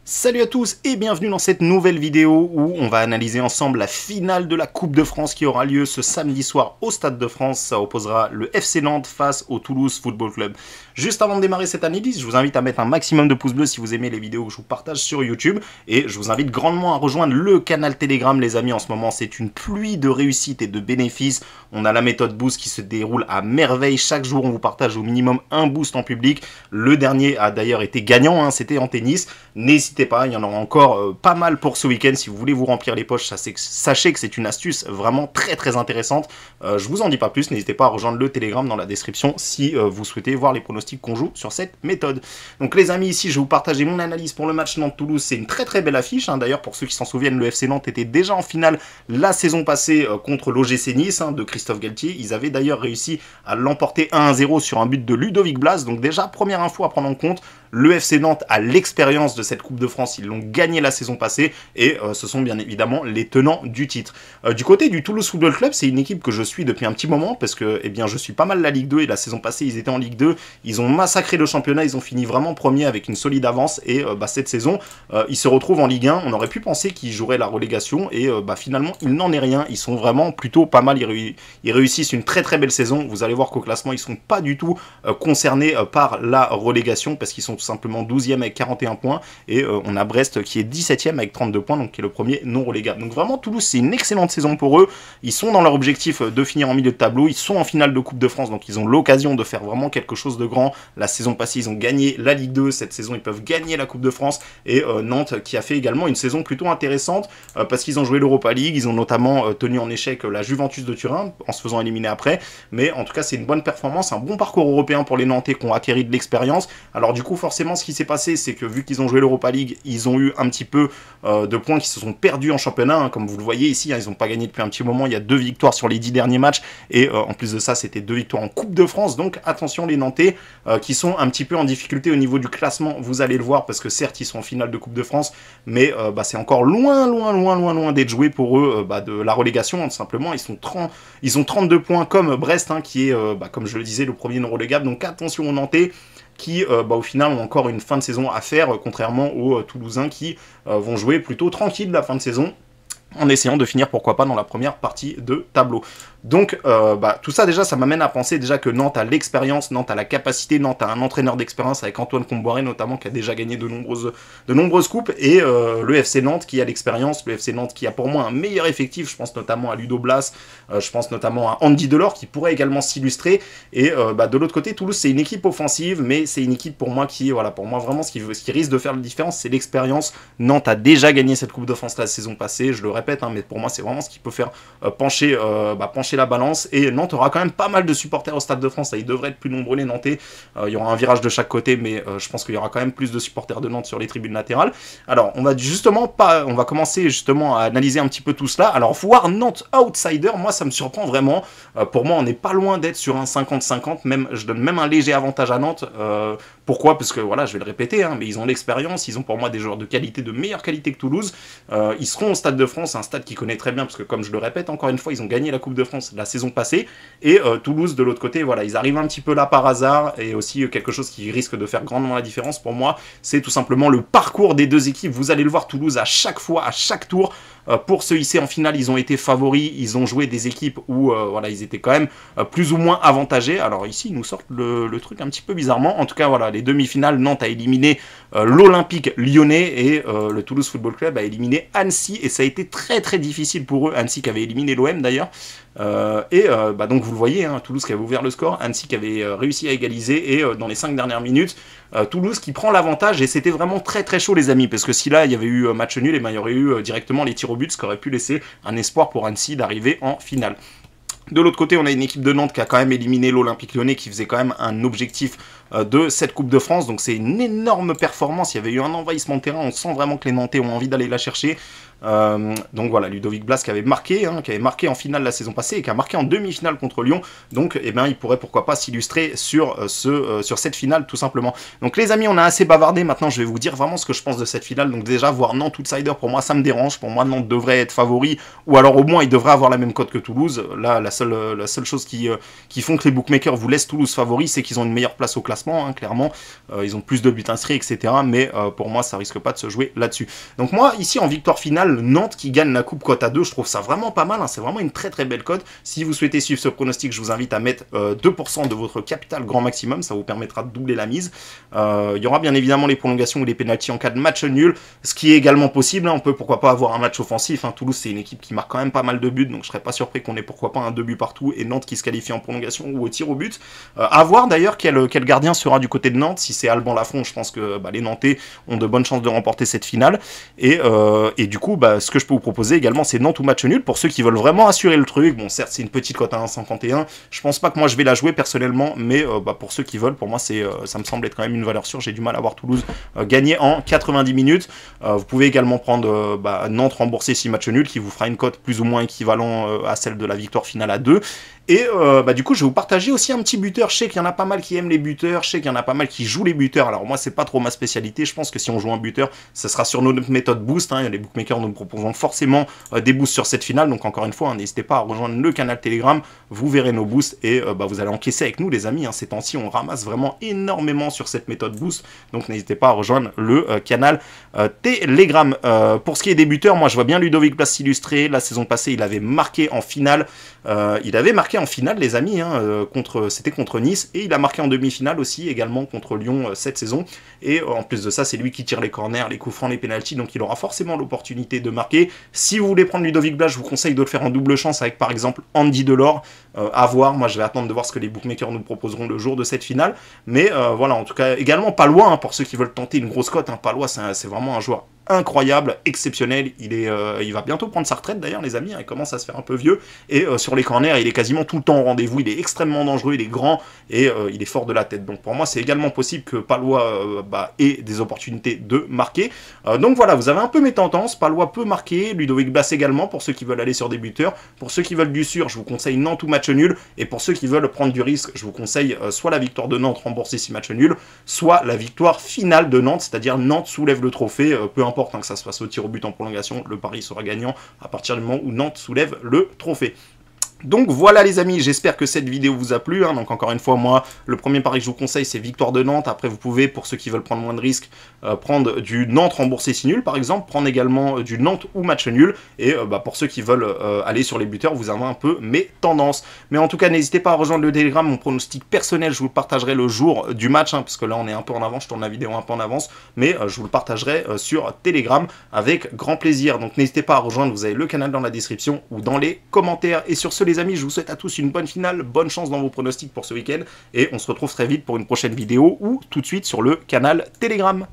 Salut à tous et bienvenue dans cette nouvelle vidéo où on va analyser ensemble la finale de la Coupe de France qui aura lieu ce samedi soir au Stade de France. Ça opposera le FC Nantes face au Toulouse Football Club. Juste avant de démarrer cette analyse, je vous invite à mettre un maximum de pouces bleus si vous aimez les vidéos que je vous partage sur YouTube. Et je vous invite grandement à rejoindre le canal Telegram les amis. En ce moment c'est une pluie de réussite et de bénéfices. On a la méthode boost qui se déroule à merveille. Chaque jour on vous partage au minimum un boost en public. Le dernier a d'ailleurs été gagnant, c'était en tennis. N'hésitez pas, il y en aura encore pas mal pour ce week-end. Si vous voulez vous remplir les poches, sachez que c'est une astuce vraiment très intéressante. Je vous en dis pas plus, n'hésitez pas à rejoindre le Telegram dans la description si vous souhaitez voir les pronostics qu'on joue sur cette méthode. Donc les amis, ici je vais vous partager mon analyse pour le match Nantes-Toulouse. C'est une très belle affiche, d'ailleurs pour ceux qui s'en souviennent, le FC Nantes était déjà en finale la saison passée contre l'OGC Nice de Christophe Galtier. Ils avaient d'ailleurs réussi à l'emporter 1-0 sur un but de Ludovic Blas. Donc déjà, première info à prendre en compte, le FC Nantes a l'expérience de cette Coupe de France, ils l'ont gagné la saison passée et ce sont bien évidemment les tenants du titre. Du côté du Toulouse Football Club, c'est une équipe que je suis depuis un petit moment parce que je suis pas mal la Ligue 2 et la saison passée ils étaient en Ligue 2, ils ont massacré le championnat, ils ont fini vraiment premier avec une solide avance et cette saison ils se retrouvent en Ligue 1, on aurait pu penser qu'ils joueraient la relégation et finalement il n'en est rien, ils sont vraiment plutôt pas mal, ils réussissent une très belle saison, vous allez voir qu'au classement ils sont pas du tout concernés par la relégation parce qu'ils sont tout simplement 12e avec 41 points et on a Brest qui est 17e avec 32 points, donc qui est le premier non relégable. Donc vraiment Toulouse c'est une excellente saison pour eux, ils sont dans leur objectif de finir en milieu de tableau, ils sont en finale de Coupe de France, donc ils ont l'occasion de faire vraiment quelque chose de grand. La saison passée ils ont gagné la Ligue 2, cette saison ils peuvent gagner la Coupe de France et Nantes qui a fait également une saison plutôt intéressante parce qu'ils ont joué l'Europa League, ils ont notamment tenu en échec la Juventus de Turin en se faisant éliminer après, mais en tout cas c'est une bonne performance, un bon parcours européen pour les Nantais qui ont acquéri de l'expérience. Alors du coup forcément ce qui s'est passé c'est que vu qu'ils ont joué l'Europa League, ils ont eu un petit peu de points qui se sont perdus en championnat, comme vous le voyez ici, ils n'ont pas gagné depuis un petit moment, il y a 2 victoires sur les 10 derniers matchs, et en plus de ça, c'était 2 victoires en Coupe de France, donc attention les Nantais, qui sont un petit peu en difficulté au niveau du classement, vous allez le voir, parce que certes, ils sont en finale de Coupe de France, mais c'est encore loin d'être joué pour eux de la relégation, tout simplement, ils ont 32 points comme Brest, qui est, comme je le disais, le premier non relégable, donc attention aux Nantais, qui au final ont encore une fin de saison à faire, contrairement aux Toulousains qui vont jouer plutôt tranquille la fin de saison, en essayant de finir pourquoi pas dans la première partie de tableau. Donc tout ça déjà ça m'amène à penser déjà que Nantes a l'expérience, Nantes a la capacité, Nantes a un entraîneur d'expérience avec Antoine Comboiré notamment qui a déjà gagné de nombreuses coupes et le FC Nantes qui a l'expérience, le FC Nantes qui a pour moi un meilleur effectif, je pense notamment à Ludo Blas, je pense notamment à Andy Delors qui pourrait également s'illustrer et de l'autre côté Toulouse c'est une équipe offensive mais c'est une équipe pour moi qui, voilà, pour moi vraiment ce qui risque de faire la différence c'est l'expérience. Nantes a déjà gagné cette Coupe de France la saison passée, je le répète mais pour moi c'est vraiment ce qui peut faire pencher la balance et Nantes aura quand même pas mal de supporters au Stade de France, ils devraient être plus nombreux les Nantais, il y aura un virage de chaque côté mais je pense qu'il y aura quand même plus de supporters de Nantes sur les tribunes latérales. Alors on va commencer justement à analyser un petit peu tout cela. Alors voir Nantes outsider, moi ça me surprend vraiment, pour moi on n'est pas loin d'être sur un 50-50, même je donne même un léger avantage à Nantes, pourquoi? Parce que voilà, je vais le répéter, mais ils ont l'expérience, ils ont pour moi des joueurs de qualité, de meilleure qualité que Toulouse, ils seront au Stade de France, un stade qu'ils connaissent très bien, parce que comme je le répète encore une fois, ils ont gagné la Coupe de France la saison passée, et Toulouse de l'autre côté, voilà, ils arrivent un petit peu là par hasard, et aussi quelque chose qui risque de faire grandement la différence pour moi, c'est tout simplement le parcours des deux équipes. Vous allez le voir, Toulouse à chaque fois, à chaque tour, pour se hisser en finale, ils ont été favoris, ils ont joué des équipes où voilà, ils étaient quand même plus ou moins avantagés. Alors ici, ils nous sortent le truc un petit peu bizarrement. En tout cas, voilà, les demi-finales, Nantes a éliminé l'Olympique Lyonnais et le Toulouse Football Club a éliminé Annecy et ça a été très difficile pour eux. Annecy qui avait éliminé l'OM d'ailleurs. Donc vous le voyez, Toulouse qui avait ouvert le score, Annecy qui avait réussi à égaliser et dans les 5 dernières minutes, Toulouse qui prend l'avantage et c'était vraiment très chaud les amis parce que si là il y avait eu match nul, il y aurait eu directement les tirs au but, ce qui aurait pu laisser un espoir pour Annecy d'arriver en finale. De l'autre côté, on a une équipe de Nantes qui a quand même éliminé l'Olympique Lyonnais, qui faisait quand même un objectif de cette Coupe de France. Donc c'est une énorme performance. Il y avait eu un envahissement de terrain. On sent vraiment que les Nantais ont envie d'aller la chercher. Donc voilà, Ludovic Blas qui avait marqué en finale la saison passée et qui a marqué en demi-finale contre Lyon. Donc eh ben, il pourrait pourquoi pas s'illustrer sur cette finale tout simplement. Donc les amis, on a assez bavardé. Maintenant, je vais vous dire vraiment ce que je pense de cette finale. Donc déjà, voir Nantes outsider, pour moi, ça me dérange. Pour moi, Nantes devrait être favori, ou alors au moins, il devrait avoir la même cote que Toulouse. Là, la seule chose qui font que les bookmakers vous laissent Toulouse favori, c'est qu'ils ont une meilleure place au classement, hein, clairement. Ils ont plus de buts inscrits, etc. Mais pour moi, ça risque pas de se jouer là-dessus. Donc moi, ici, en victoire finale, Nantes qui gagne la coupe cote à 2, je trouve ça vraiment pas mal. Hein. C'est vraiment une très très belle cote. Si vous souhaitez suivre ce pronostic, je vous invite à mettre 2% de votre capital grand maximum. Ça vous permettra de doubler la mise. Il y aura bien évidemment les prolongations ou les pénaltys en cas de match nul, ce qui est également possible. Hein. On peut pourquoi pas avoir un match offensif. Hein. Toulouse, c'est une équipe qui marque quand même pas mal de buts, donc je serais pas surpris qu'on ait pourquoi pas un 2 buts partout et Nantes qui se qualifie en prolongation ou au tir au but. À voir d'ailleurs quel gardien sera du côté de Nantes. Si c'est Alban Lafont, je pense que les Nantais ont de bonnes chances de remporter cette finale. Et du coup, ce que je peux vous proposer également, c'est Nantes ou match nul pour ceux qui veulent vraiment assurer le truc. Bon, certes, c'est une petite cote à 1,51. Je pense pas que moi je vais la jouer personnellement, mais pour ceux qui veulent, pour moi, ça me semble être quand même une valeur sûre. J'ai du mal à voir Toulouse gagner en 90 minutes. Vous pouvez également prendre Nantes rembourser 6 matchs nuls qui vous fera une cote plus ou moins équivalent à celle de la victoire finale à 2. Et du coup, je vais vous partager aussi un petit buteur. Je sais qu'il y en a pas mal qui aiment les buteurs, je sais qu'il y en a pas mal qui jouent les buteurs. Alors moi, c'est pas trop ma spécialité. Je pense que si on joue un buteur, ça sera sur notre méthode boost. Hein. Les bookmakers nous proposent forcément des boosts sur cette finale. Donc encore une fois, n'hésitez pas à rejoindre le canal Telegram. Vous verrez nos boosts et vous allez encaisser avec nous, les amis. Hein. Ces temps-ci, on ramasse vraiment énormément sur cette méthode boost. Donc n'hésitez pas à rejoindre le canal Telegram. Pour ce qui est des buteurs, moi je vois bien Ludovic Blas s'illustrer. La saison passée, il avait marqué en finale. En finale, les amis, hein, c'était contre Nice, et il a marqué en demi-finale aussi, également contre Lyon cette saison. Et en plus de ça, c'est lui qui tire les corners, les coups francs, les pénaltys, donc il aura forcément l'opportunité de marquer. Si vous voulez prendre Ludovic Blas, je vous conseille de le faire en double chance avec par exemple Andy Delors. À voir, moi je vais attendre de voir ce que les bookmakers nous proposeront le jour de cette finale. Mais voilà, en tout cas, également Palois, hein, pour ceux qui veulent tenter une grosse cote. Hein, Palois, c'est vraiment un joueur incroyable, exceptionnel. Il va bientôt prendre sa retraite d'ailleurs, les amis. Hein, il commence à se faire un peu vieux. Et sur les corners, il est quasiment tout le temps au rendez-vous. Il est extrêmement dangereux, il est grand et il est fort de la tête. Donc pour moi, c'est également possible que Palois ait des opportunités de marquer. Donc voilà, vous avez un peu mes tendances. Palois peut marquer, Ludovic Blas également, pour ceux qui veulent aller sur des buteurs. Pour ceux qui veulent du sûr, je vous conseille Nantes ou match nul. Et pour ceux qui veulent prendre du risque, je vous conseille soit la victoire de Nantes remboursée 6 matchs nuls, soit la victoire finale de Nantes, c'est-à-dire Nantes soulève le trophée, peu importe hein, que ça se fasse au tir au but en prolongation, le pari sera gagnant à partir du moment où Nantes soulève le trophée. Donc voilà les amis, j'espère que cette vidéo vous a plu. Hein. Donc encore une fois, moi, le premier pari que je vous conseille, c'est victoire de Nantes. Après, vous pouvez, pour ceux qui veulent prendre moins de risques, prendre du Nantes remboursé 6 nuls, par exemple. Prendre également du Nantes ou match nul. Et pour ceux qui veulent aller sur les buteurs, vous avez un peu mes tendances. Mais en tout cas, n'hésitez pas à rejoindre le Telegram. Mon pronostic personnel, je vous le partagerai le jour du match. Hein, parce que là, on est un peu en avance. Je tourne la vidéo un peu en avance. Mais je vous le partagerai sur Telegram avec grand plaisir. Donc n'hésitez pas à rejoindre. Vous avez le canal dans la description ou dans les commentaires. Et sur ce, les amis, je vous souhaite à tous une bonne finale, bonne chance dans vos pronostics pour ce week-end, et on se retrouve très vite pour une prochaine vidéo ou tout de suite sur le canal Telegram.